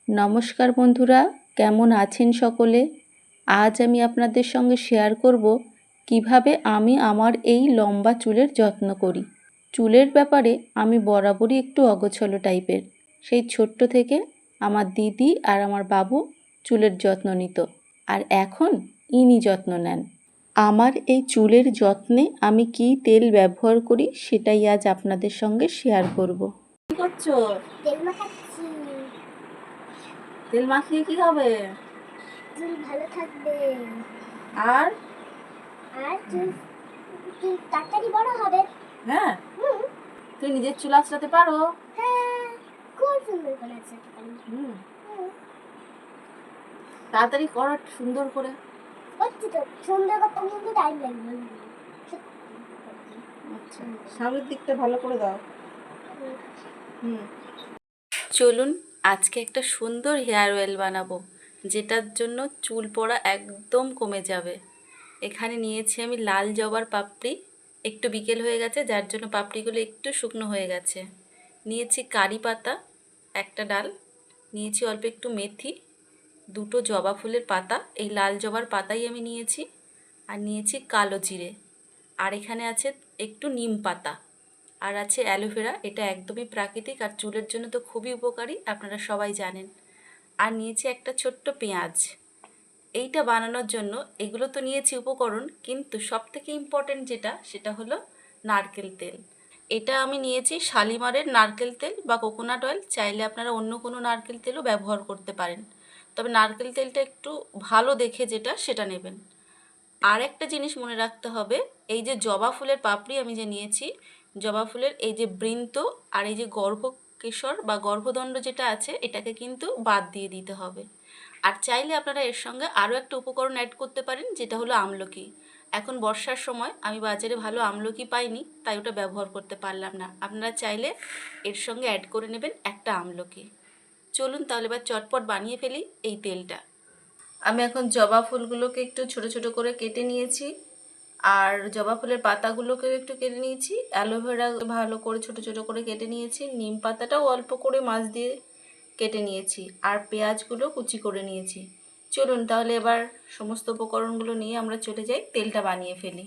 নমস্কার বন্ধুরা, কেমন আছেন সকলে? আজ আমি আপনাদের সঙ্গে শেয়ার করব কিভাবে আমি আমার এই লম্বা চুলের যত্ন করি। চুলের ব্যাপারে আমি বরাবরই একটু অগোছালো টাইপের। সেই ছোট্ট থেকে আমার দিদি আর আমার বাবু চুলের যত্ন নিত, আর এখন ইনি যত্ন নেন। আমার এই চুলের যত্নে আমি কী তেল ব্যবহার করি সেটাই আজ আপনাদের সঙ্গে শেয়ার করব। কি করছো? তেল মাখাচ্ছি। তেল মাখিয়ে কি হবে? চুল ভালো থাকবে। আর চুল তাড়াতাড়ি বড় হবে। হ্যাঁ, তুই নিজের চুল আঁচড়াতে পারো? হ্যাঁ, খুব সুন্দর করে আঁচড়াতে পারি। তাড়াতাড়ি করো সুন্দর করে। করছি তো, সুন্দর করতে কিন্তু টাইম লাগবে। আচ্ছা, সামনের দিকটা ভালো করে দাও। চলুন আজকে একটা সুন্দর হেয়ার অয়েল বানাবো, যেটার জন্য চুল পড়া একদম কমে যাবে। এখানে নিয়েছি আমি লাল জবার পাপড়ি, একটু বিকেল হয়ে গেছে যার জন্য পাপড়িগুলো একটু শুকনো হয়ে গেছে। নিয়েছি কারি পাতা একটা ডাল, নিয়েছি অল্প একটু মেথি, দুটো জবা ফুলের পাতা, এই লাল জবার পাতাই আমি নিয়েছি, আর নিয়েছি কালো জিরে, আর এখানে আছে একটু নিম পাতা, আর আছে অ্যালোভেরা। এটা একদমই প্রাকৃতিক আর চুলের জন্য তো খুবই উপকারী, আপনারা সবাই জানেন। আর নিয়েছি একটা ছোট্ট পেঁয়াজ। এইটা বানানোর জন্য এগুলো তো নিয়েছি উপকরণ, কিন্তু সবথেকে ইম্পর্টেন্ট যেটা সেটা হলো নারকেল তেল। এটা আমি নিয়েছি শালিমারের নারকেল তেল বা কোকোনাট অয়েল, চাইলে আপনারা অন্য কোনো নারকেল তেলও ব্যবহার করতে পারেন, তবে নারকেল তেলটা একটু ভালো দেখে যেটা সেটা নেবেন। আর একটা জিনিস মনে রাখতে হবে, এই যে জবা ফুলের পাপড়ি আমি যে নিয়েছি, জবা ফুলের এই যে বৃন্ত আর এই যে গর্ভকেশর বা গর্ভদণ্ড যেটা আছে, এটাকে কিন্তু বাদ দিয়ে দিতে হবে। আর চাইলে আপনারা এর সঙ্গে আরও একটা উপকরণ অ্যাড করতে পারেন, যেটা হলো আমলকি। এখন বর্ষার সময় আমি বাজারে ভালো আমলকি পাইনি, তাই ওটা ব্যবহার করতে পারলাম না। আপনারা চাইলে এর সঙ্গে অ্যাড করে নেবেন একটা আমলকি। চলুন তাহলে এবার চটপট বানিয়ে ফেলি এই তেলটা। আমি এখন জবা ফুলগুলোকে একটু ছোট ছোট করে কেটে নিয়েছি, আর জবা ফুলের পাতাগুলোকেও একটু কেটে নিয়েছি, অ্যালোভেরা ভালো করে ছোট ছোট করে কেটে নিয়েছি, নিম পাতাটাও অল্প করে মাছ দিয়ে কেটে নিয়েছি, আর পেঁয়াজগুলো কুচি করে নিয়েছি। চলুন তাহলে এবার সমস্ত উপকরণগুলো নিয়ে আমরা চলে যাই, তেলটা বানিয়ে ফেলি।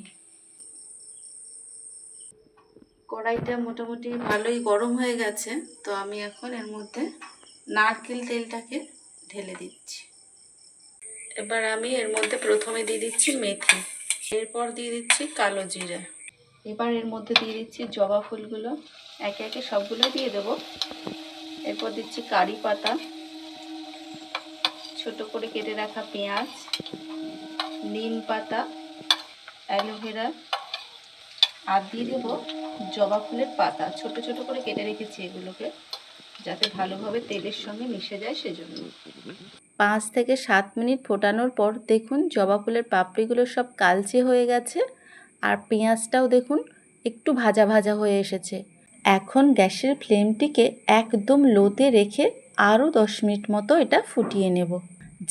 কড়াইটা মোটামুটি ভালোই গরম হয়ে গেছে, তো আমি এখন এর মধ্যে নারকেল তেলটাকে ঢেলে দিচ্ছি। এবার আমি এর মধ্যে প্রথমে দিয়ে দিচ্ছি মেথি, এরপর দিয়ে দিচ্ছি কালো জিরে, এবার এর মধ্যে দিয়ে দিচ্ছি জবা ফুলগুলো, একে একে সবগুলো দিয়ে দেবো। এরপর দিচ্ছি কারি পাতা, ছোট করে কেটে রাখা পেঁয়াজ, নিম পাতা, অ্যালোভেরা, আর দিয়ে দেবো জবা ফুলের পাতা, ছোট ছোট করে কেটে রেখেছি এগুলোকে, যাতে ভালোভাবে তেলের সঙ্গে মিশে যায় সেজন্য। 5 থেকে 7 মিনিট ফোটানোর পর দেখুন জবা ফুলের পাপড়িগুলো সব কালচে হয়ে গেছে, আর পেঁয়াজটাও দেখুন একটু ভাজা ভাজা হয়ে এসেছে। এখন গ্যাসের ফ্লেমটিকে একদম লোতে রেখে আরও 10 মিনিট মতো এটা ফুটিয়ে নেব,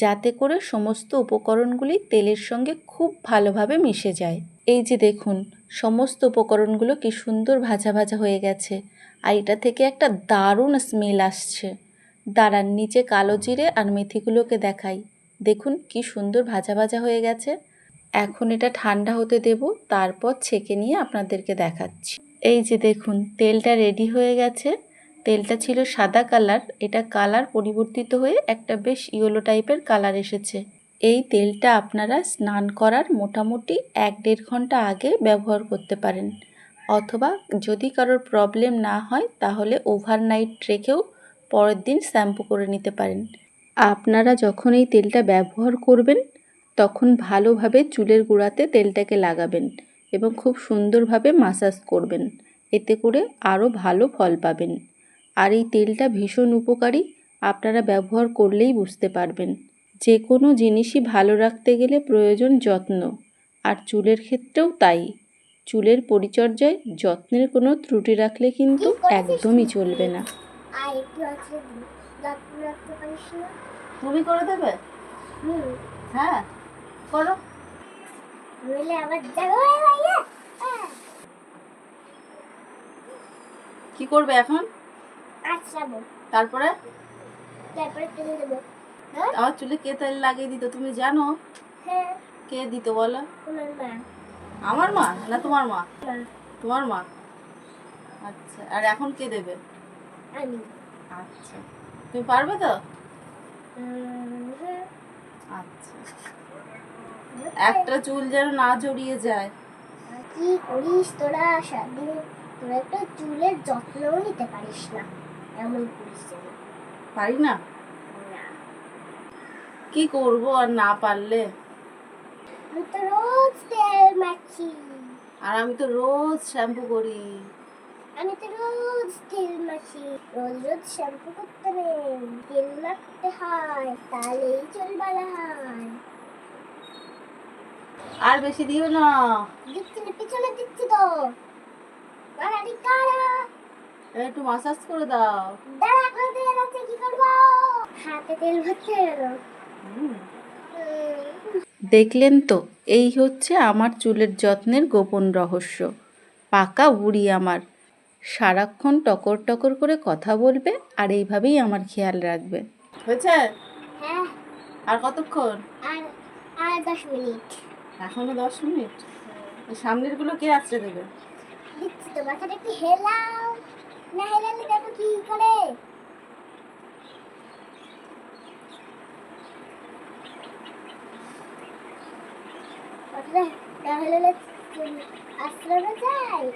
যাতে করে সমস্ত উপকরণগুলি তেলের সঙ্গে খুব ভালোভাবে মিশে যায়। এই যে দেখুন সমস্ত উপকরণগুলো কি সুন্দর ভাজা ভাজা হয়ে গেছে, আর এটা থেকে একটা দারুণ স্মেল আসছে। দাঁড়ান, নিচে কালো জিরে আর মেথিগুলোকে দেখাই, দেখুন কি সুন্দর ভাজা ভাজা হয়ে গেছে। এখন এটা ঠান্ডা হতে দেব, তারপর ছেঁকে নিয়ে আপনাদেরকে দেখাচ্ছি। এই যে দেখুন তেলটা রেডি হয়ে গেছে। তেলটা ছিল সাদা কালার, এটা কালার পরিবর্তিত হয়ে একটা বেশ ইয়েলো টাইপের কালার এসেছে। এই তেলটা আপনারা স্নান করার মোটামুটি 1-1.5 ঘন্টা আগে ব্যবহার করতে পারেন, অথবা যদি কারোর প্রবলেম না হয় তাহলে ওভারনাইট রেখেও পরের দিন শ্যাম্পু করে নিতে পারেন। আপনারা যখন এই তেলটা ব্যবহার করবেন তখন ভালোভাবে চুলের গোড়াতে তেলটাকে লাগাবেন এবং খুব সুন্দরভাবে মাসাজ করবেন, এতে করে আরও ভালো ফল পাবেন। আর এই তেলটা ভীষণ উপকারী, আপনারা ব্যবহার করলেই বুঝতে পারবেন। যে কোনো জিনিসই ভালো রাখতে গেলে প্রয়োজন যত্ন, আর চুলের ক্ষেত্রেও তাই। চুলের পরিচর্যায় যত্নের কোনো ত্রুটি রাখলে কিন্তু একদমই চলবে না। তুমি করে দেবে? হ্যাঁ করো। কি করবে এখন? আঁচড়াবো। তারপরে তারপরে তেল দেবো। হ্যাঁ আমার চুলে কে তেল লাগিয়ে দিত তুমি জানো? হ্যাঁ, কে দিত বলো? তোমার মা। আমার মা না তোমার মা? মা, তোমার মা। আচ্ছা, আর এখন কে দেবে? আমি। আচ্ছা, তুমি পারবে তো? হ্যাঁ। আচ্ছা, একটা চুল যেন না জড়িয়ে যায়। আর কি করিস তোরা সারাদিন? তোরা একটা চুলের যত্নও নিতে পারিস না, এমন করিস যেন। পারি না, না, কি করব আর না পারলে? আমি তো রোজ তেল মাখি। আর আমি তো রোজ শ্যাম্পু করি। আমি তো রোজ তেল মাখি। রোজ রোজ শ্যাম্পু করতে নেই, তেল মাখতে হয়, তাহলেই চুল ভালো হয়। আর বেশি দিও না। দিচ্ছি না, পিছনে দিচ্ছি তো। বাড়াটি কারা? একটু মাসাজ করে দাও। দাঁড়া, এখন তেল আছে, কি করবো? হাতে তেল ভরতে এলো। দেখলেন তো, এই হচ্ছে আমার চুলের যত্নের গোপন রহস্য। পাকা বুড়ি আমার, সারাক্ষণ টকর টকর করে কথা বলবে আর এইভাবেই আমার খেয়াল রাখবে। হয়েছে? হ্যাঁ, আর কতক্ষণ? আর আর 10 মিনিট। এখনো 10 মিনিট? এই সামনের গুলো কে আঁচড়ে দেবে? দিচ্ছি তো, মাথাটা একটু হেলাও। না হেলালে দেখো কি করে। মাথাটা না হেলালে আশ্রমে যায়।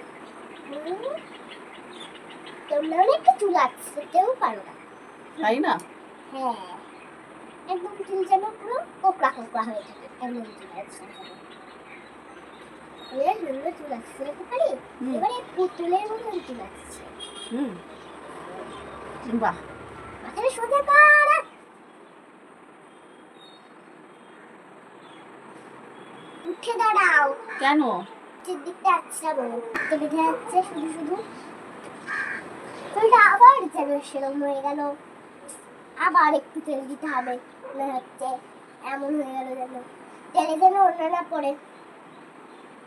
তোমরা অনেকটা চুল আঁচড়তেও পারো না। তাই না? হ্যাঁ, একদম চুল যেন পুরো কোকড়া কোকড়া হয়ে থাকে, এমন চুল আঁচড়াতে হবে। সুন্দর চুল আঁচড়াতে পারি। এবারে পুতুলের মতন চুল আঁচড়াচ্ছে। হুম, বাহ। মাথাটা সোজা কর। উঠে দাঁড়াও। কেন? দিকটা আচ্ছা বলো, তো বেঁধে যাচ্ছে শুধু শুধু। চুলটা আবার যেন সেরম হয়ে গেল, আবার একটু তেল দিতে হবে। মনে হচ্ছে এমন হয়ে গেল যেন তেলে যেন অন্য না পড়ে।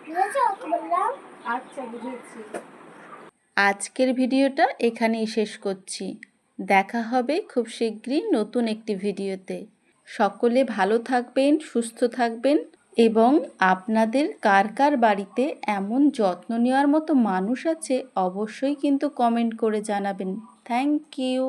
বুঝেছো কি বললাম? আচ্ছা, বুঝেছি। আজকের ভিডিওটা এখানেই শেষ করছি। দেখা হবে খুব শীঘ্রই নতুন একটি ভিডিওতে। সকলে ভালো থাকবেন, সুস্থ থাকবেন এবং আপনাদের কার কার বাড়িতে এমন যত্ন নেওয়ার মতো মানুষ আছে অবশ্যই কিন্তু কমেন্ট করে জানাবেন। Thank you.